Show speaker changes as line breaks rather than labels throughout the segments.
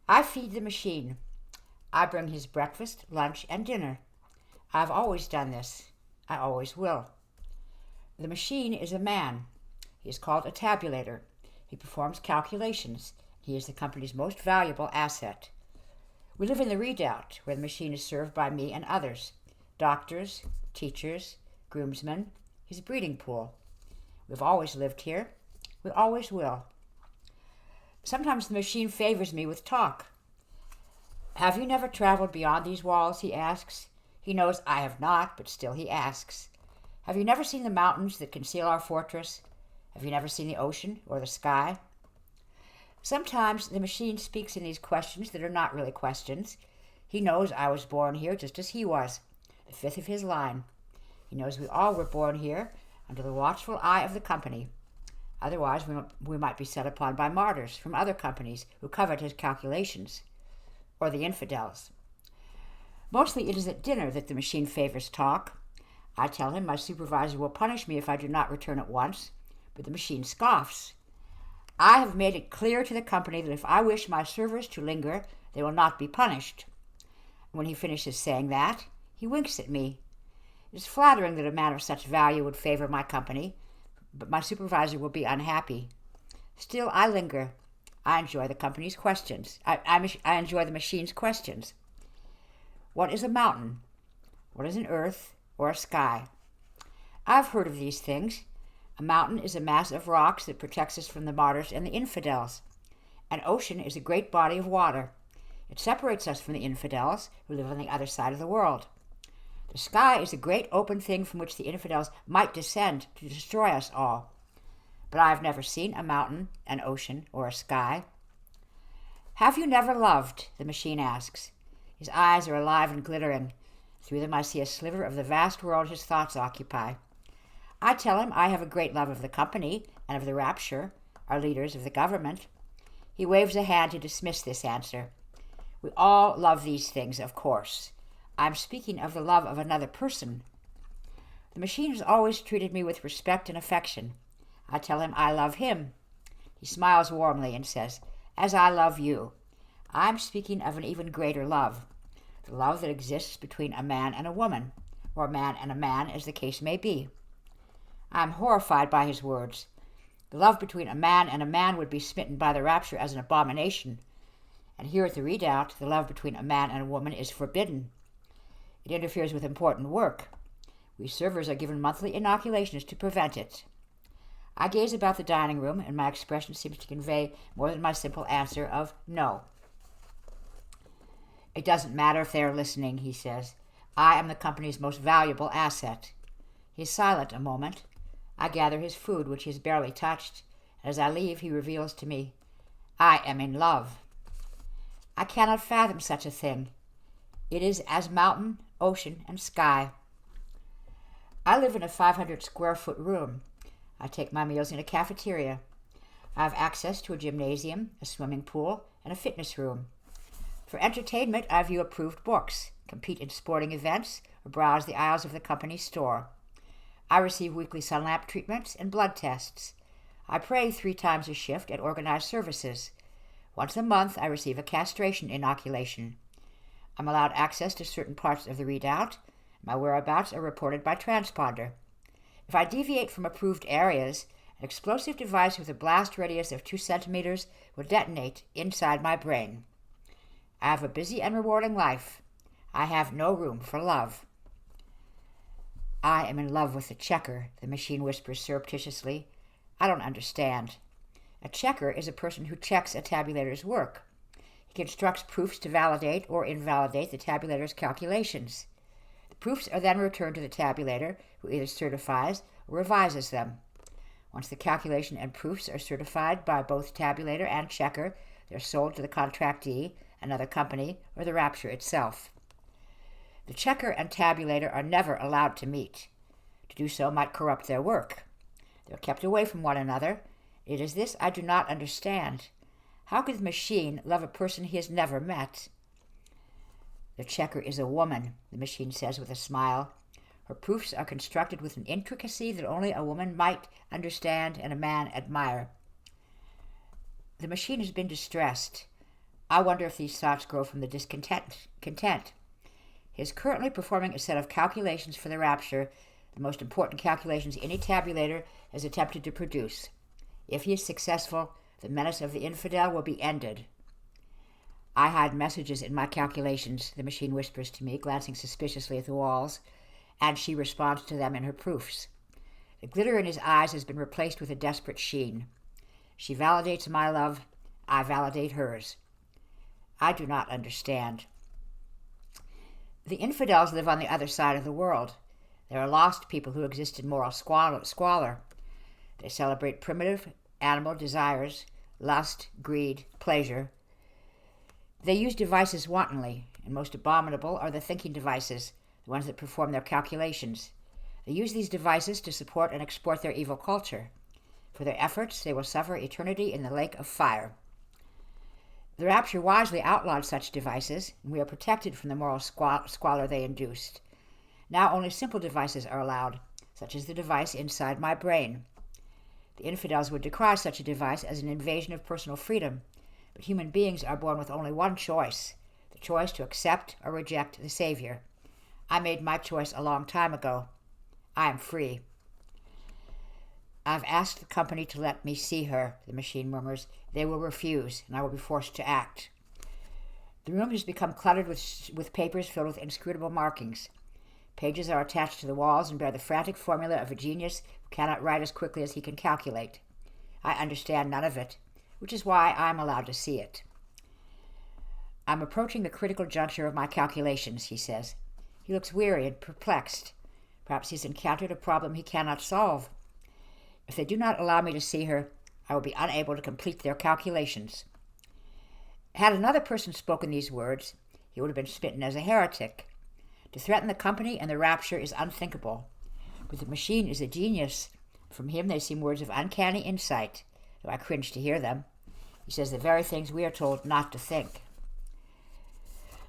I feed the machine. I bring his breakfast, lunch, and dinner. I've always done this. I always will. The machine is a man. He is called a tabulator. He performs calculations. He is the company's most valuable asset. We live in the redoubt, where the machine is served by me and others. Doctors, teachers, groomsmen, his breeding pool. We've always lived here. We always will. Sometimes the machine favors me with talk. Have you never traveled beyond these walls, he asks. He knows I have not, but still he asks. Have you never seen the mountains that conceal our fortress? Have you never seen the ocean or the sky? Sometimes the machine speaks in these questions that are not really questions. He knows I was born here just as he was, the fifth of his line. He knows we all were born here under the watchful eye of the company. Otherwise, we might be set upon by martyrs from other companies who covet his calculations, or the infidels. Mostly it is at dinner that the machine favors talk. I tell him my supervisor will punish me if I do not return at once, but the machine scoffs. I have made it clear to the company that if I wish my servers to linger, they will not be punished. When he finishes saying that, he winks at me. It is flattering that a man of such value would favor my company, but my supervisor will be unhappy. Still, I linger. I enjoy the company's questions. I enjoy the machine's questions. What is a mountain? What is an earth or a sky? I've heard of these things. A mountain is a mass of rocks that protects us from the martyrs and the infidels. An ocean is a great body of water. It separates us from the infidels who live on the other side of the world. The sky is a great open thing from which the infidels might descend to destroy us all. But I have never seen a mountain, an ocean, or a sky. Have you never loved? The machine asks. His eyes are alive and glittering. Through them I see a sliver of the vast world his thoughts occupy. I tell him I have a great love of the company and of the rapture, our leaders of the government. He waves a hand to dismiss this answer. We all love these things, of course. I'm speaking of the love of another person. The machine has always treated me with respect and affection. I tell him I love him. He smiles warmly and says, as I love you. I'm speaking of an even greater love, the love that exists between a man and a woman, or a man and a man, as the case may be. I'm horrified by his words. The love between a man and a man would be smitten by the rapture as an abomination, and here at the redoubt, the love between a man and a woman is forbidden. It interferes with important work. We servers are given monthly inoculations to prevent it. I gaze about the dining room, and my expression seems to convey more than my simple answer of no. It doesn't matter if they are listening, he says. I am the company's most valuable asset. He is silent a moment. I gather his food, which he has barely touched, and as I leave, he reveals to me, I am in love. I cannot fathom such a thing. It is as mountain, ocean, and sky. I live in a 500-square-foot room. I take my meals in a cafeteria. I have access to a gymnasium, a swimming pool, and a fitness room. For entertainment, I view approved books, compete in sporting events, or browse the aisles of the company store. I receive weekly sun-lamp treatments and blood tests. I pray 3 times a shift at organized services. Once a month, I receive a castration inoculation. I'm allowed access to certain parts of the redoubt. My whereabouts are reported by transponder. If I deviate from approved areas, an explosive device with a blast radius of 2 centimeters will detonate inside my brain. I have a busy and rewarding life. I have no room for love. I am in love with the checker, the machine whispers surreptitiously. I don't understand. A checker is a person who checks a tabulator's work. He constructs proofs to validate or invalidate the tabulator's calculations. The proofs are then returned to the tabulator, who either certifies or revises them. Once the calculation and proofs are certified by both tabulator and checker, they are sold to the contractee, another company, or the rapture itself. The checker and tabulator are never allowed to meet. To do so might corrupt their work. They are kept away from one another. It is this I do not understand. How could the machine love a person he has never met? The checker is a woman, the machine says with a smile. Her proofs are constructed with an intricacy that only a woman might understand and a man admire. The machine has been distressed. I wonder if these thoughts grow from the discontent. He is currently performing a set of calculations for the rapture, the most important calculations any tabulator has attempted to produce. If he is successful, the menace of the infidel will be ended. I hide messages in my calculations, the machine whispers to me, glancing suspiciously at the walls, and she responds to them in her proofs. The glitter in his eyes has been replaced with a desperate sheen. She validates my love, I validate hers. I do not understand. The infidels live on the other side of the world. They are lost people who exist in moral squalor. They celebrate primitive animal desires, lust, greed, pleasure. They use devices wantonly, and most abominable are the thinking devices, the ones that perform their calculations. They use these devices to support and export their evil culture. For their efforts, they will suffer eternity in the lake of fire. The rapture wisely outlawed such devices, and we are protected from the moral squalor they induced. Now only simple devices are allowed, such as the device inside my brain. The infidels would decry such a device as an invasion of personal freedom, but human beings are born with only one choice, the choice to accept or reject the Savior. I made my choice a long time ago. I am free. I've asked the company to let me see her, the machine murmurs. They will refuse, and I will be forced to act. The room has become cluttered with papers filled with inscrutable markings. Pages are attached to the walls and bear the frantic formula of a genius who cannot write as quickly as he can calculate. I understand none of it, which is why I am allowed to see it. I'm approaching the critical juncture of my calculations, he says. He looks weary and perplexed. Perhaps he's encountered a problem he cannot solve. If they do not allow me to see her, I will be unable to complete their calculations. Had another person spoken these words, he would have been smitten as a heretic. To threaten the company and the rapture is unthinkable. But the machine is a genius. From him they seem words of uncanny insight, though I cringe to hear them. He says the very things we are told not to think.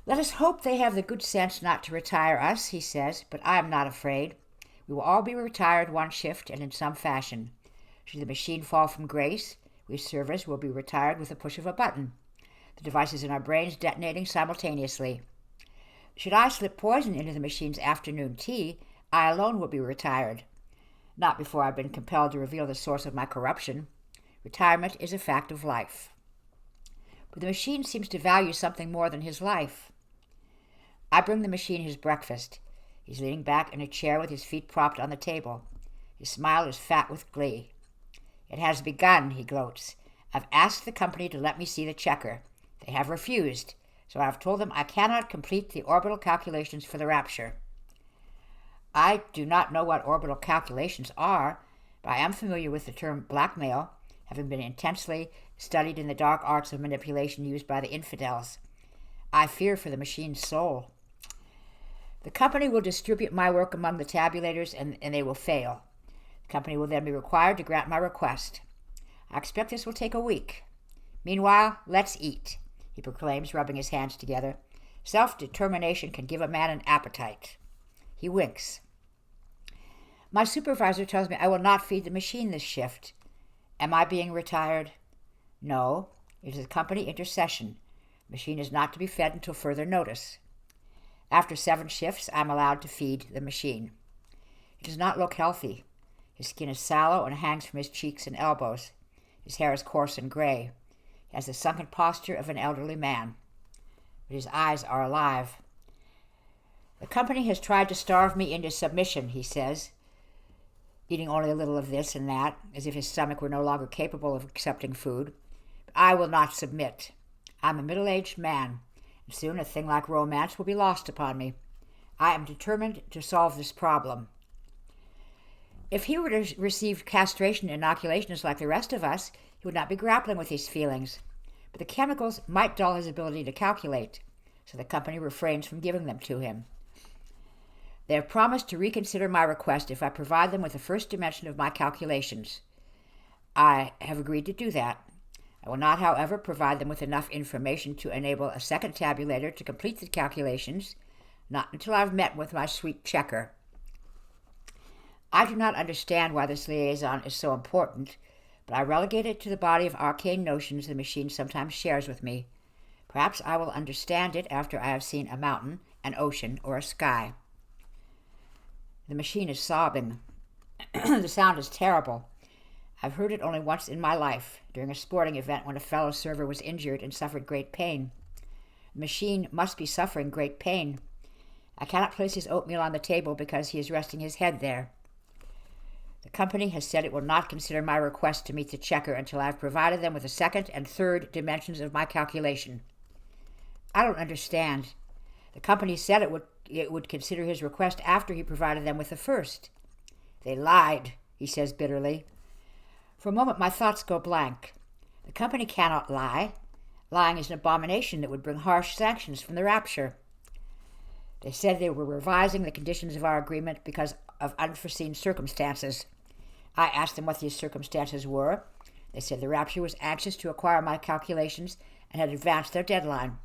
Let us hope they have the good sense not to retire us, he says, but I am not afraid. We will all be retired one shift and in some fashion. Should the machine fall from grace, we servers will be retired with a push of a button, the devices in our brains detonating simultaneously. Should I slip poison into the machine's afternoon tea, I alone will be retired. Not before I've been compelled to reveal the source of my corruption. Retirement is a fact of life. But the machine seems to value something more than his life. I bring the machine his breakfast. He's leaning back in a chair with his feet propped on the table. His smile is fat with glee. It has begun, he gloats. I've asked the company to let me see the checker. They have refused, so I've told them I cannot complete the orbital calculations for the rapture. I do not know what orbital calculations are, but I am familiar with the term blackmail, having been intensely studied in the dark arts of manipulation used by the infidels. I fear for the machine's soul. The company will distribute my work among the tabulators, and they will fail. The company will then be required to grant my request. I expect this will take a week. Meanwhile, let's eat, he proclaims, rubbing his hands together. Self-determination can give a man an appetite. He winks. My supervisor tells me I will not feed the machine this shift. Am I being retired? No, it is a company intercession. The machine is not to be fed until further notice. After 7 shifts, I am allowed to feed the machine. He does not look healthy. His skin is sallow and hangs from his cheeks and elbows. His hair is coarse and gray. He has the sunken posture of an elderly man. But his eyes are alive. The company has tried to starve me into submission, he says, eating only a little of this and that, as if his stomach were no longer capable of accepting food. But I will not submit. I'm a middle-aged man, and soon a thing like romance will be lost upon me. I am determined to solve this problem. If he were to receive castration inoculations like the rest of us, he would not be grappling with these feelings. But the chemicals might dull his ability to calculate, so the company refrains from giving them to him. They have promised to reconsider my request if I provide them with the first dimension of my calculations. I have agreed to do that. I will not, however, provide them with enough information to enable a second tabulator to complete the calculations, not until I've met with my sweet checker. I do not understand why this liaison is so important, but I relegate it to the body of arcane notions the machine sometimes shares with me. Perhaps I will understand it after I have seen a mountain, an ocean, or a sky. The machine is sobbing. The sound is terrible. I've heard it only once in my life, during a sporting event when a fellow server was injured and suffered great pain. The machine must be suffering great pain. I cannot place his oatmeal on the table because he is resting his head there. The company has said it will not consider my request to meet the checker until I have provided them with the second and third dimensions of my calculation. I don't understand. The company said it would consider his request after he provided them with the first. They lied, he says bitterly. For a moment my thoughts go blank. The company cannot lie. Lying is an abomination that would bring harsh sanctions from the rapture. They said they were revising the conditions of our agreement because of unforeseen circumstances. I asked them what these circumstances were. They said the rapture was anxious to acquire my calculations and had advanced their deadline.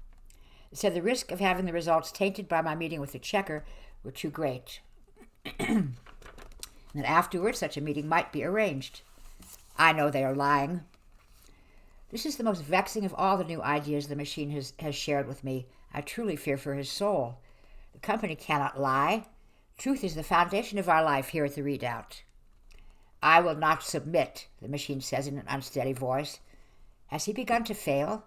They said the risk of having the results tainted by my meeting with the checker were too great. And that afterwards such a meeting might be arranged. I know they are lying. This is the most vexing of all the new ideas the machine has shared with me. I truly fear for his soul. The company cannot lie. Truth is the foundation of our life here at the Redoubt. I will not submit, the machine says in an unsteady voice. Has he begun to fail?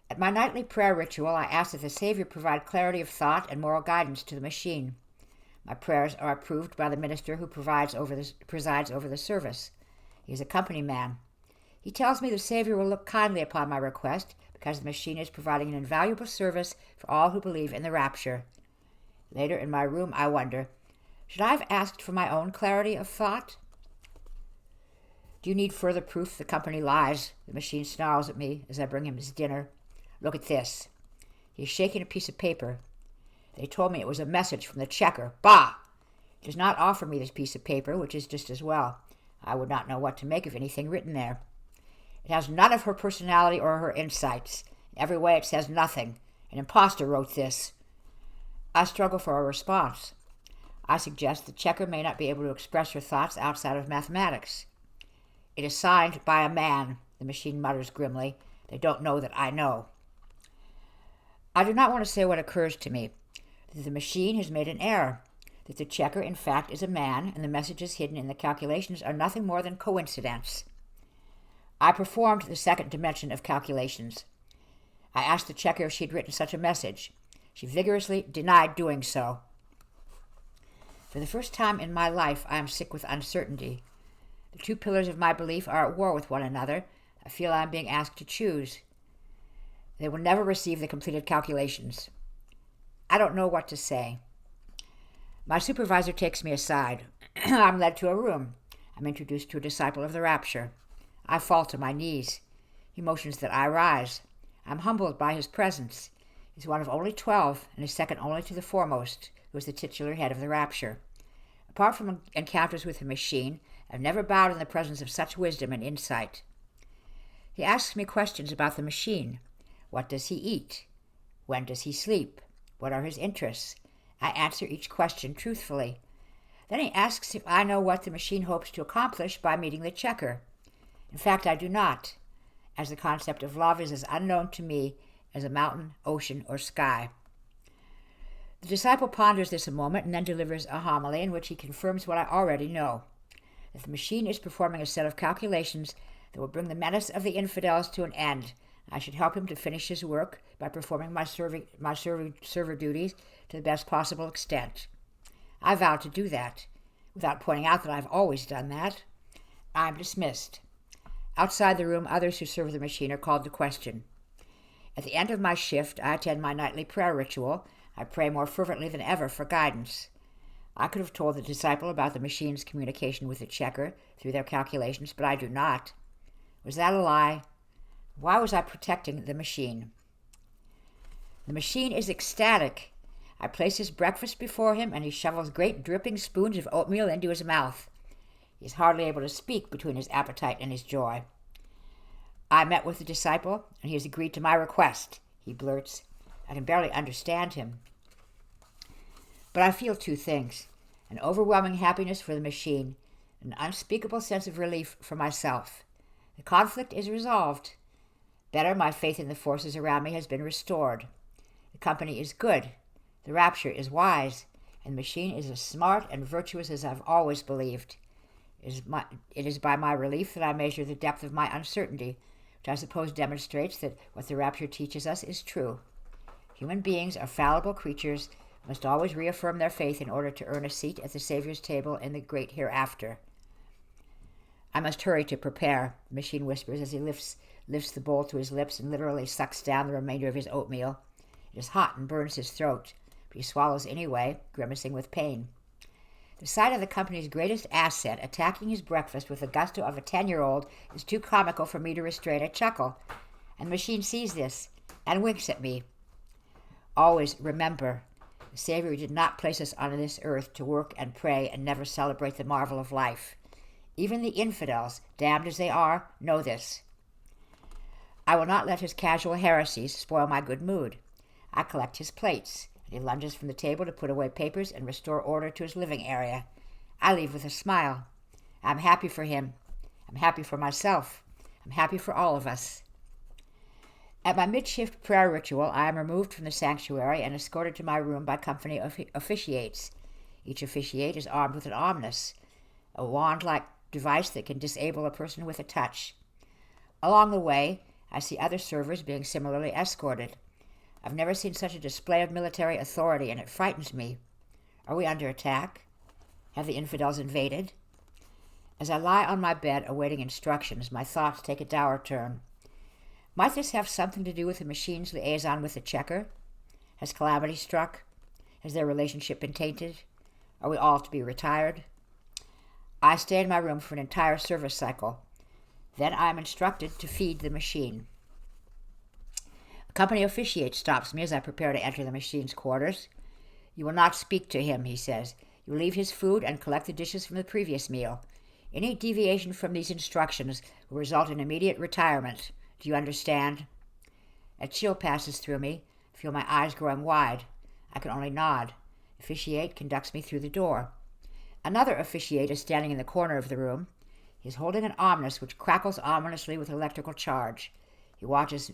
At my nightly prayer ritual, I ask that the Savior provide clarity of thought and moral guidance to the machine. My prayers are approved by the minister who presides over the service. He is a company man. He tells me the Savior will look kindly upon my request because the machine is providing an invaluable service for all who believe in the rapture. Later in my room, I wonder, should I have asked for my own clarity of thought? Do you need further proof the company lies? The machine snarls at me as I bring him his dinner. Look at this. He is shaking a piece of paper. They told me it was a message from the checker. Bah! He does not offer me this piece of paper, which is just as well. I would not know what to make of anything written there. It has none of her personality or her insights. In every way it says nothing. An impostor wrote this. I struggle for a response. I suggest the checker may not be able to express her thoughts outside of mathematics. It is signed by a man, the machine mutters grimly. They don't know that I know. I do not want to say what occurs to me, that the machine has made an error, that the checker, in fact, is a man, and the messages hidden in the calculations are nothing more than coincidence. I performed the second dimension of calculations. I asked the checker if she had written such a message. She vigorously denied doing so. For the first time in my life, I am sick with uncertainty. The two pillars of my belief are at war with one another. I feel I am being asked to choose. They will never receive the completed calculations. I don't know what to say. My supervisor takes me aside. I'm led to a room. I'm introduced to a disciple of the rapture. I fall to my knees. He motions that I rise. I'm humbled by his presence. He's one of only 12 and is second only to the foremost, who is the titular head of the rapture. Apart from encounters with the machine, I've never bowed in the presence of such wisdom and insight. He asks me questions about the machine. What does he eat? When does he sleep? What are his interests? I answer each question truthfully. Then he asks if I know what the machine hopes to accomplish by meeting the checker. In fact, I do not, as the concept of love is as unknown to me as a mountain, ocean, or sky. The disciple ponders this a moment and then delivers a homily in which he confirms what I already know, that the machine is performing a set of calculations that will bring the menace of the infidels to an end. I should help him to finish his work by performing my server duties to the best possible extent. I vow to do that, without pointing out that I've always done that. I'm dismissed. Outside the room, others who serve the machine are called to question. At the end of my shift, I attend my nightly prayer ritual. I pray more fervently than ever for guidance. I could have told the disciple about the machine's communication with the checker through their calculations, but I do not. Was that a lie? Why was I protecting the machine? The machine is ecstatic. I place his breakfast before him, and he shovels great dripping spoons of oatmeal into his mouth. He is hardly able to speak between his appetite and his joy. I met with the disciple, and he has agreed to my request, he blurts. I can barely understand him. But I feel two things: an overwhelming happiness for the machine, and an unspeakable sense of relief for myself. The conflict is resolved. Better, my faith in the forces around me has been restored. The company is good. The rapture is wise. And the machine is as smart and virtuous as I've always believed. It is by my relief that I measure the depth of my uncertainty, which I suppose demonstrates that what the rapture teaches us is true. Human beings are fallible creatures, must always reaffirm their faith in order to earn a seat at the Savior's table in the great hereafter. I must hurry to prepare, the machine whispers as he lifts the bowl to his lips and literally sucks down the remainder of his oatmeal. It is hot and burns his throat, but he swallows anyway, grimacing with pain. The sight of the company's greatest asset attacking his breakfast with the gusto of a 10-year-old is too comical for me to restrain a chuckle, and the machine sees this and winks at me. Always remember, the Savior did not place us on this earth to work and pray and never celebrate the marvel of life. Even the infidels, damned as they are, know this. I will not let his casual heresies spoil my good mood. I collect his plates, and he lunges from the table to put away papers and restore order to his living area. I leave with a smile. I'm happy for him. I'm happy for myself. I'm happy for all of us. At my mid-shift prayer ritual, I am removed from the sanctuary and escorted to my room by company officiates. Each officiate is armed with an omnis, a wand-like device that can disable a person with a touch. Along the way, I see other servers being similarly escorted. I've never seen such a display of military authority, and it frightens me. Are we under attack? Have the infidels invaded? As I lie on my bed awaiting instructions, my thoughts take a dour turn. Might this have something to do with the machine's liaison with the checker? Has calamity struck? Has their relationship been tainted? Are we all to be retired? I stay in my room for an entire service cycle. Then I am instructed to feed the machine. A company officiate stops me as I prepare to enter the machine's quarters. You will not speak to him, he says. You will leave his food and collect the dishes from the previous meal. Any deviation from these instructions will result in immediate retirement. Do you understand? A chill passes through me. I feel my eyes growing wide. I can only nod. The officiate conducts me through the door. Another officiate is standing in the corner of the room. He is holding an omnis which crackles ominously with electrical charge. He watches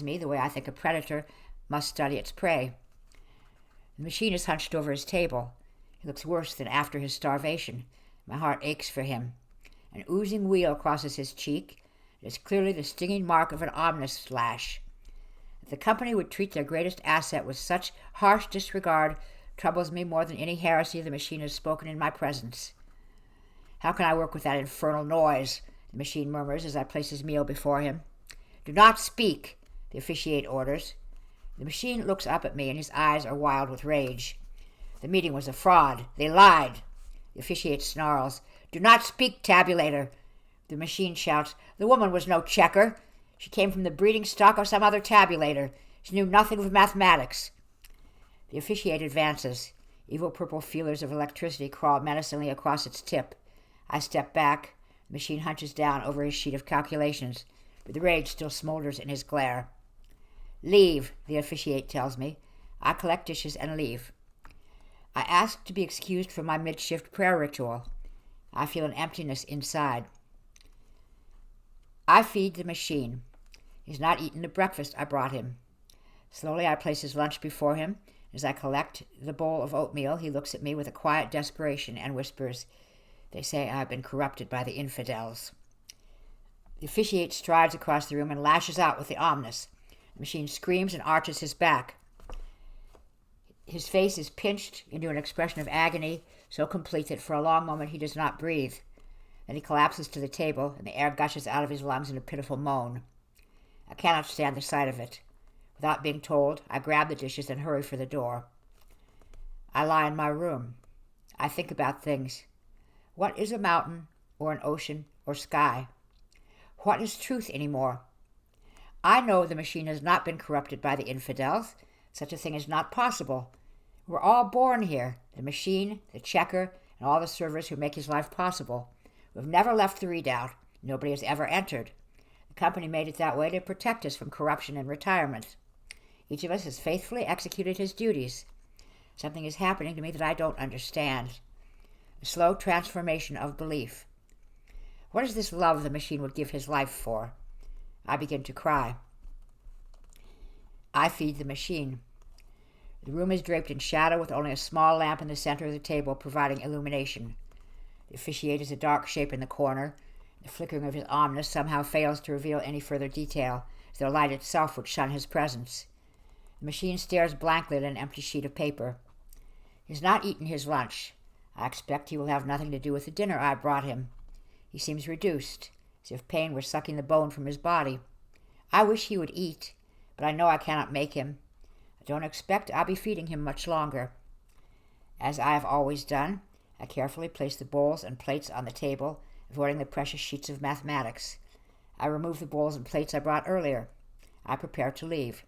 me the way I think a predator must study its prey. The machine is hunched over his table. He looks worse than after his starvation. My heart aches for him. An oozing wheal crosses his cheek. It is clearly the stinging mark of an omnis slash. That the company would treat their greatest asset with such harsh disregard troubles me more than any heresy the machine has spoken in my presence. How can I work with that infernal noise? The machine murmurs as I place his meal before him. Do not speak, the officiate orders. The machine looks up at me and his eyes are wild with rage. The meeting was a fraud. They lied. The officiate snarls. Do not speak, tabulator. The machine shouts. The woman was no checker. She came from the breeding stock of some other tabulator. She knew nothing of mathematics. The officiate advances. Evil purple feelers of electricity crawl menacingly across its tip. I step back. The machine hunches down over his sheet of calculations, but the rage still smolders in his glare. Leave, the officiate tells me. I collect dishes and leave. I ask to be excused from my mid-shift prayer ritual. I feel an emptiness inside. I feed the machine. He's not eaten the breakfast I brought him. Slowly I place his lunch before him. As I collect the bowl of oatmeal, he looks at me with a quiet desperation and whispers, They say I have been corrupted by the infidels. The officiate strides across the room and lashes out with the omnis. The machine screams and arches his back. His face is pinched into an expression of agony so complete that for a long moment he does not breathe. Then he collapses to the table, and the air gushes out of his lungs in a pitiful moan. I cannot stand the sight of it. Without being told, I grab the dishes and hurry for the door. I lie in my room. I think about things. What is a mountain, or an ocean, or sky? What is truth anymore? I know the machine has not been corrupted by the infidels. Such a thing is not possible. We're all born here, the machine, the checker, and all the servers who make his life possible. We've never left the redoubt. Nobody has ever entered. The company made it that way to protect us from corruption and retirement. Each of us has faithfully executed his duties. Something is happening to me that I don't understand. A slow transformation of belief. What is this love the machine would give his life for? I begin to cry. I feed the machine. The room is draped in shadow with only a small lamp in the center of the table providing illumination. The officiate is a dark shape in the corner. The flickering of his ominous somehow fails to reveal any further detail, as though light itself would shun his presence. The machine stares blankly at an empty sheet of paper. He has not eaten his lunch. I expect he will have nothing to do with the dinner I brought him. He seems reduced, as if pain were sucking the bone from his body. I wish he would eat, but I know I cannot make him. I don't expect I'll be feeding him much longer. As I have always done, I carefully place the bowls and plates on the table, avoiding the precious sheets of mathematics. I remove the bowls and plates I brought earlier. I prepare to leave.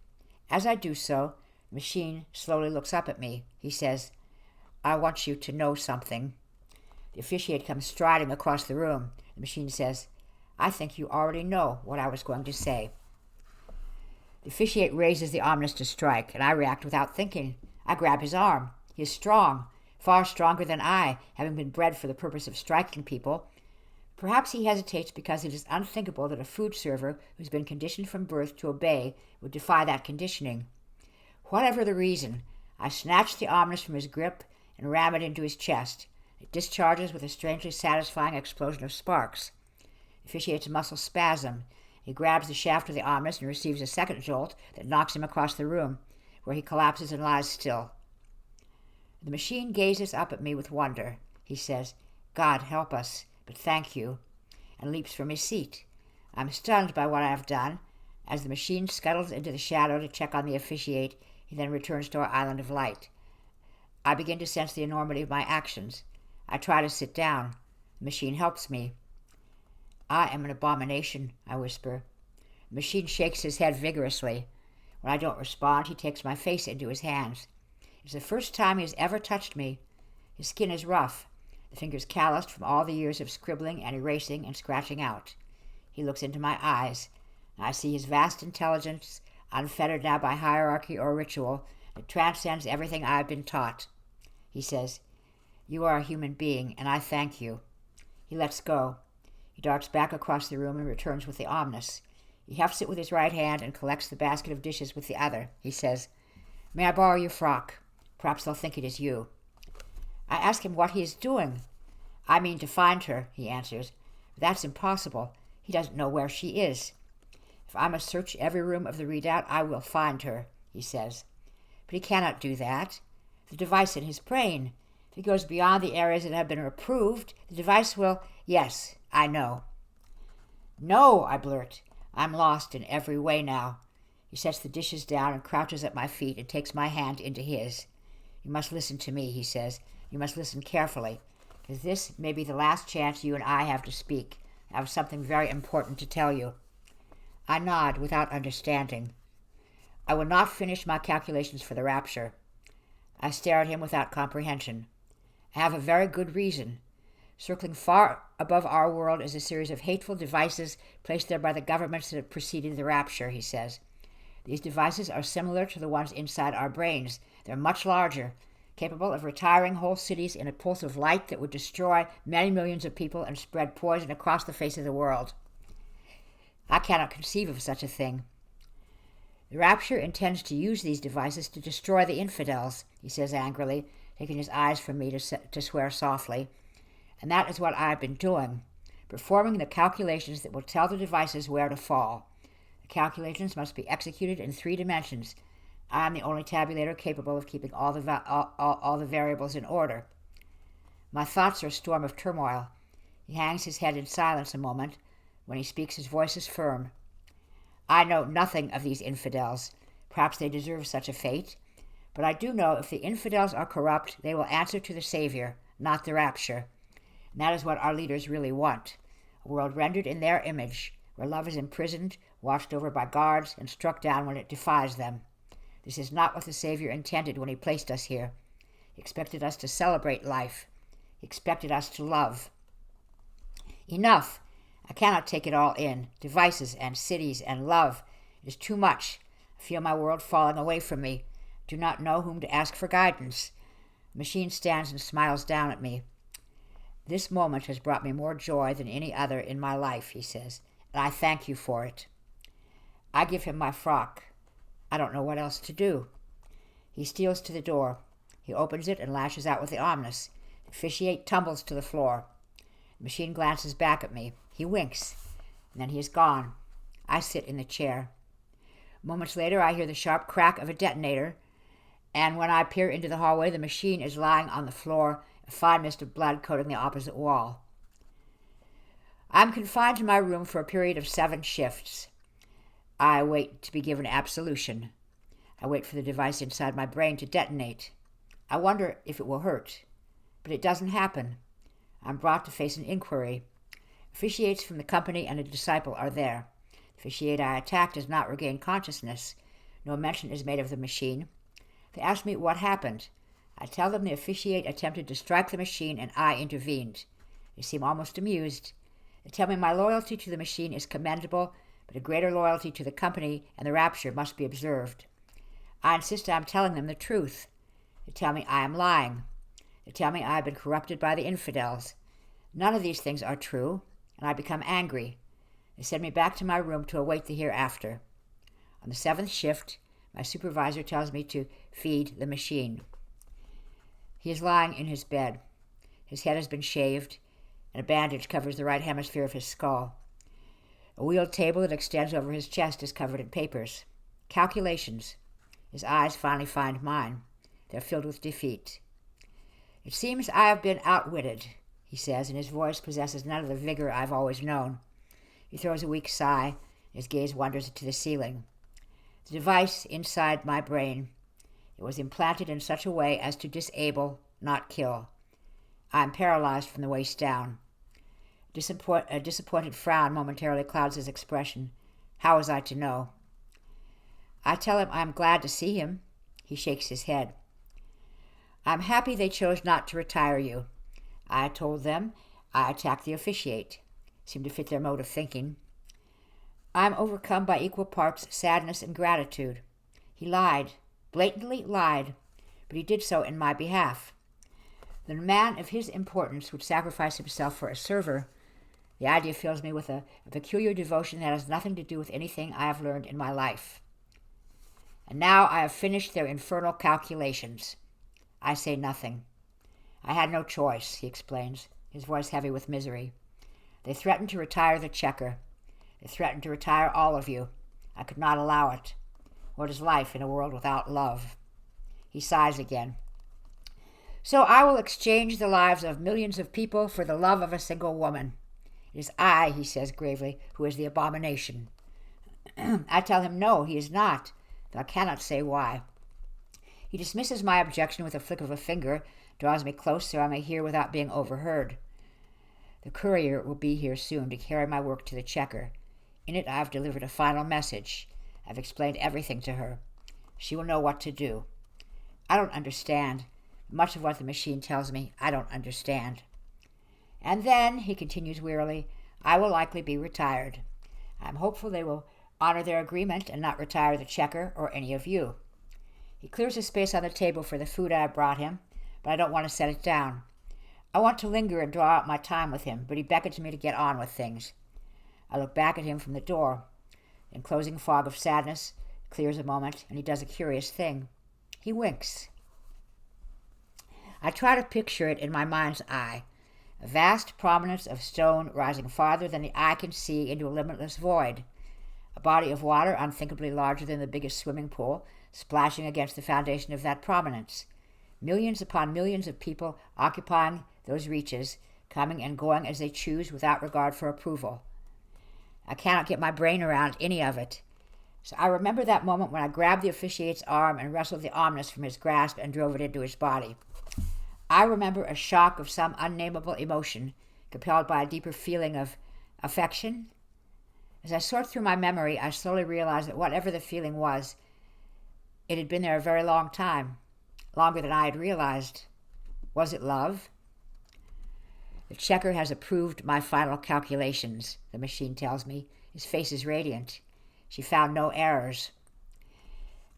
As I do so, the machine slowly looks up at me. He says, "I want you to know something." The officiate comes striding across the room. The machine says, "I think you already know what I was going to say." The officiate raises the ominous to strike, and I react without thinking. I grab his arm. He is strong, far stronger than I, having been bred for the purpose of striking people. Perhaps he hesitates because it is unthinkable that a food server who's been conditioned from birth to obey would defy that conditioning. Whatever the reason, I snatch the ominous from his grip and ram it into his chest. It discharges with a strangely satisfying explosion of sparks. The officiate's muscles spasm. He grabs the shaft of the ominous and receives a second jolt that knocks him across the room, where he collapses and lies still. The machine gazes up at me with wonder. He says, "God help us, but thank you," and leaps from his seat. I'm stunned by what I have done. As the machine scuttles into the shadow to check on the officiate, he then returns to our island of light. I begin to sense the enormity of my actions. I try to sit down. The machine helps me. "I am an abomination," I whisper. The machine shakes his head vigorously. When I don't respond, he takes my face into his hands. It's the first time he has ever touched me. His skin is rough, the fingers calloused from all the years of scribbling and erasing and scratching out. He looks into my eyes, and I see his vast intelligence, unfettered now by hierarchy or ritual, that transcends everything I have been taught. He says, "You are a human being, and I thank you." He lets go. He darts back across the room and returns with the ominous. He hefts it with his right hand and collects the basket of dishes with the other. He says, "May I borrow your frock? Perhaps they'll think it is you." I ask him what he is doing. "I mean to find her," he answers. "That's impossible. He doesn't know where she is." "If I must search every room of the redoubt, I will find her," he says. But he cannot do that. The device in his brain. If he goes beyond the areas that have been approved, the device will... Yes, I know. "No," I blurt. I'm lost in every way now. He sets the dishes down and crouches at my feet and takes my hand into his. "You must listen to me," he says. "You must listen carefully, because this may be the last chance you and I have to speak. I have something very important to tell you." I nod without understanding. "I will not finish my calculations for the rapture." I stare at him without comprehension. "I have a very good reason. Circling far above our world is a series of hateful devices placed there by the governments that have preceded the rapture," he says. "These devices are similar to the ones inside our brains. They're much larger, capable of retiring whole cities in a pulse of light that would destroy many millions of people and spread poison across the face of the world. I cannot conceive of such a thing. The rapture intends to use these devices to destroy the infidels," he says angrily, taking his eyes from me to swear softly. "And that is what I have been doing, performing the calculations that will tell the devices where to fall. The calculations must be executed in 3 dimensions. I am the only tabulator capable of keeping all the variables in order." My thoughts are a storm of turmoil. He hangs his head in silence a moment. When he speaks, his voice is firm. "I know nothing of these infidels. Perhaps they deserve such a fate. But I do know if the infidels are corrupt, they will answer to the Savior, not the rapture. And that is what our leaders really want. A world rendered in their image, where love is imprisoned, watched over by guards, and struck down when it defies them. This is not what the Savior intended when he placed us here. He expected us to celebrate life. He expected us to love. Enough! I cannot take it all in. Devices and cities and love. It is too much. I feel my world falling away from me. Do not know whom to ask for guidance." The machine stands and smiles down at me. "This moment has brought me more joy than any other in my life," he says, "and I thank you for it." I give him my frock. I don't know what else to do. He steals to the door. He opens it and lashes out with the omnis. The officiate tumbles to the floor. The machine glances back at me. He winks, and then he is gone. I sit in the chair. Moments later, I hear the sharp crack of a detonator, and when I peer into the hallway, the machine is lying on the floor, a fine mist of blood coating the opposite wall. I'm confined to my room for a period of 7 shifts. I wait to be given absolution. I wait for the device inside my brain to detonate. I wonder if it will hurt, but it doesn't happen. I'm brought to face an inquiry. Officiates from the company and a disciple are there. The officiate I attack does not regain consciousness. No mention is made of the machine. They ask me what happened. I tell them the officiate attempted to strike the machine and I intervened. They seem almost amused. They tell me my loyalty to the machine is commendable, but a greater loyalty to the company and the rapture must be observed. I insist I am telling them the truth. They tell me I am lying. They tell me I have been corrupted by the infidels. None of these things are true, and I become angry. They send me back to my room to await the hereafter. On the 7th shift, my supervisor tells me to feed the machine. He is lying in his bed. His head has been shaved, and a bandage covers the right hemisphere of his skull. A wheeled table that extends over his chest is covered in papers. Calculations. His eyes finally find mine. They're filled with defeat. It seems I have been outwitted, he says, and his voice possesses none of the vigor I've always known. He throws a weak sigh, and his gaze wanders to the ceiling. The device inside my brain. It was implanted in such a way as to disable, not kill. I am paralyzed from the waist down. A disappointed frown momentarily clouds his expression. How was I to know? I tell him I am glad to see him. He shakes his head. I'm happy they chose not to retire you. I told them I attacked the officiate. Seemed to fit their mode of thinking. I'm overcome by equal parts sadness and gratitude. He lied, blatantly lied, but he did so in my behalf. The man of his importance would sacrifice himself for a server. The idea fills me with a peculiar devotion that has nothing to do with anything I have learned in my life. And now I have finished their infernal calculations. I say nothing. I had no choice, he explains, his voice heavy with misery. They threatened to retire the checker. They threatened to retire all of you. I could not allow it. What is life in a world without love? He sighs again. So I will exchange the lives of millions of people for the love of a single woman. It is I, he says gravely, who is the abomination. I tell him no, he is not, though I cannot say why. He dismisses my objection with a flick of a finger, draws me close so I may hear without being overheard. The courier will be here soon to carry my work to the checker. In it I have delivered a final message. I have explained everything to her. She will know what to do. I don't understand. Much of what the machine tells me, I don't understand. And then, he continues wearily, I will likely be retired. I am hopeful they will honor their agreement and not retire the checker or any of you. He clears a space on the table for the food I have brought him, but I don't want to set it down. I want to linger and draw out my time with him, but he beckons me to get on with things. I look back at him from the door. The enclosing fog of sadness clears a moment, and he does a curious thing. He winks. I try to picture it in my mind's eye, a vast prominence of stone rising farther than the eye can see into a limitless void, a body of water unthinkably larger than the biggest swimming pool, splashing against the foundation of that prominence, millions upon millions of people occupying those reaches, coming and going as they choose without regard for approval. I cannot get my brain around any of it. So I remember that moment when I grabbed the officiate's arm and wrestled the omnis from his grasp and drove it into his body. I remember a shock of some unnameable emotion, compelled by a deeper feeling of affection. As I sort through my memory, I slowly realized that whatever the feeling was, it had been there a very long time, longer than I had realized. Was it love? The checker has approved my final calculations, the machine tells me. His face is radiant. She found no errors.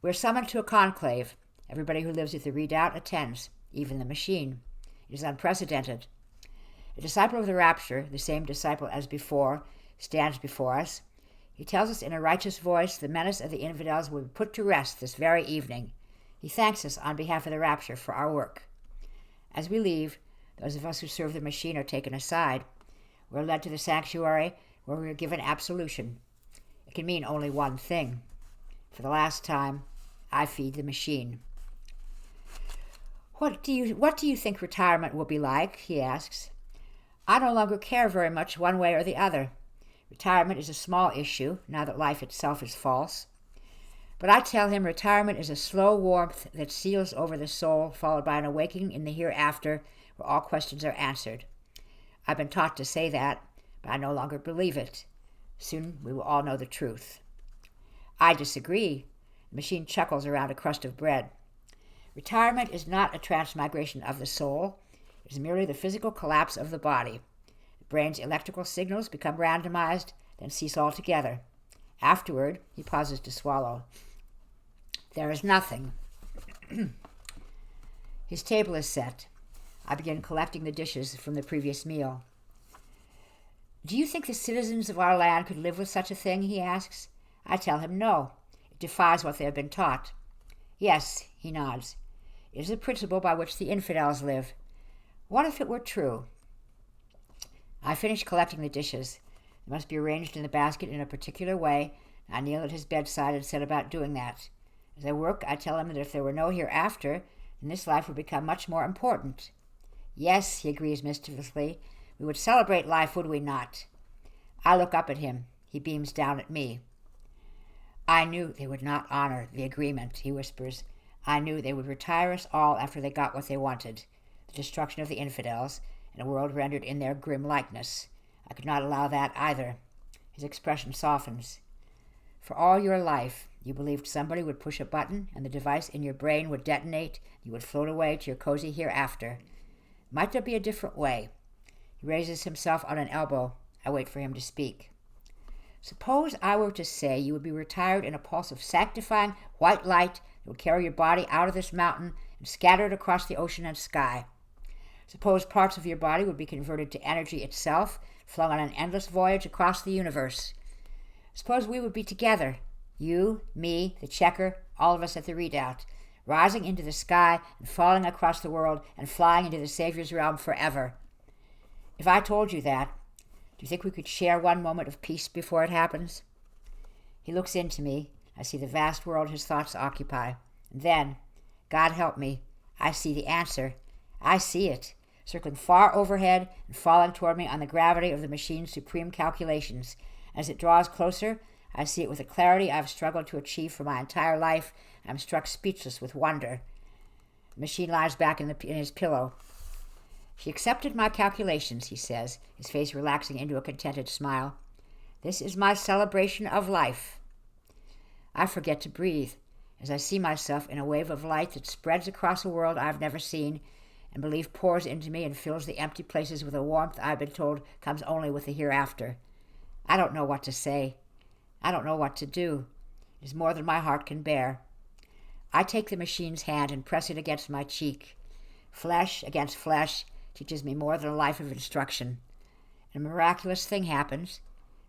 We're summoned to a conclave. Everybody who lives at the redoubt attends, even the machine. It is unprecedented. A disciple of the rapture, the same disciple as before, stands before us. He tells us in a righteous voice the menace of the infidels will be put to rest this very evening. He thanks us on behalf of the rapture for our work. As we leave, those of us who serve the machine are taken aside. We're led to the sanctuary where we are given absolution. It can mean only one thing. For the last time, I feed the machine. What do you think retirement will be like? He asks. I no longer care very much one way or the other. Retirement is a small issue, now that life itself is false. But I tell him retirement is a slow warmth that seals over the soul, followed by an awakening in the hereafter, where all questions are answered. I've been taught to say that, but I no longer believe it. Soon we will all know the truth. I disagree. The machine chuckles around a crust of bread. Retirement is not a transmigration of the soul. It is merely the physical collapse of the body. The brain's electrical signals become randomized, then cease altogether. Afterward, he pauses to swallow. There is nothing. His table is set. I begin collecting the dishes from the previous meal. Do you think the citizens of our land could live with such a thing? He asks. I tell him no. It defies what they have been taught. Yes, he nods. It is a principle by which the infidels live. What if it were true? I finish collecting the dishes. They must be arranged in the basket in a particular way. I kneel at his bedside and set about doing that. As I work, I tell him that if there were no hereafter, then this life would become much more important. Yes, he agrees mischievously. We would celebrate life, would we not? I look up at him. He beams down at me. I knew they would not honor the agreement, he whispers. I knew they would retire us all after they got what they wanted, the destruction of the infidels, and a world rendered in their grim likeness. I could not allow that either. His expression softens. For all your life, you believed somebody would push a button and the device in your brain would detonate. You would float away to your cozy hereafter. Might there be a different way? He raises himself on an elbow. I wait for him to speak. Suppose I were to say you would be retired in a pulse of sanctifying white light that would carry your body out of this mountain and scatter it across the ocean and sky. Suppose parts of your body would be converted to energy itself, flung on an endless voyage across the universe. Suppose we would be together, you, me, the checker, all of us at the redoubt, rising into the sky and falling across the world and flying into the Savior's realm forever. If I told you that, do you think we could share one moment of peace before it happens? He looks into me. I see the vast world his thoughts occupy. And then, God help me, I see the answer. I see it, circling far overhead and falling toward me on the gravity of the machine's supreme calculations. As it draws closer, I see it with a clarity I've struggled to achieve for my entire life. I'm struck speechless with wonder. The machine lies back in his pillow. She accepted my calculations, he says, his face relaxing into a contented smile. This is my celebration of life. I forget to breathe as I see myself in a wave of light that spreads across a world I've never seen, and belief pours into me and fills the empty places with a warmth I've been told comes only with the hereafter. I don't know what to say. I don't know what to do. It is more than my heart can bear. I take the machine's hand and press it against my cheek. Flesh against flesh teaches me more than a life of instruction. And a miraculous thing happens.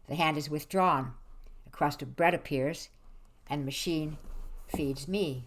The hand is withdrawn. A crust of bread appears, and the machine feeds me.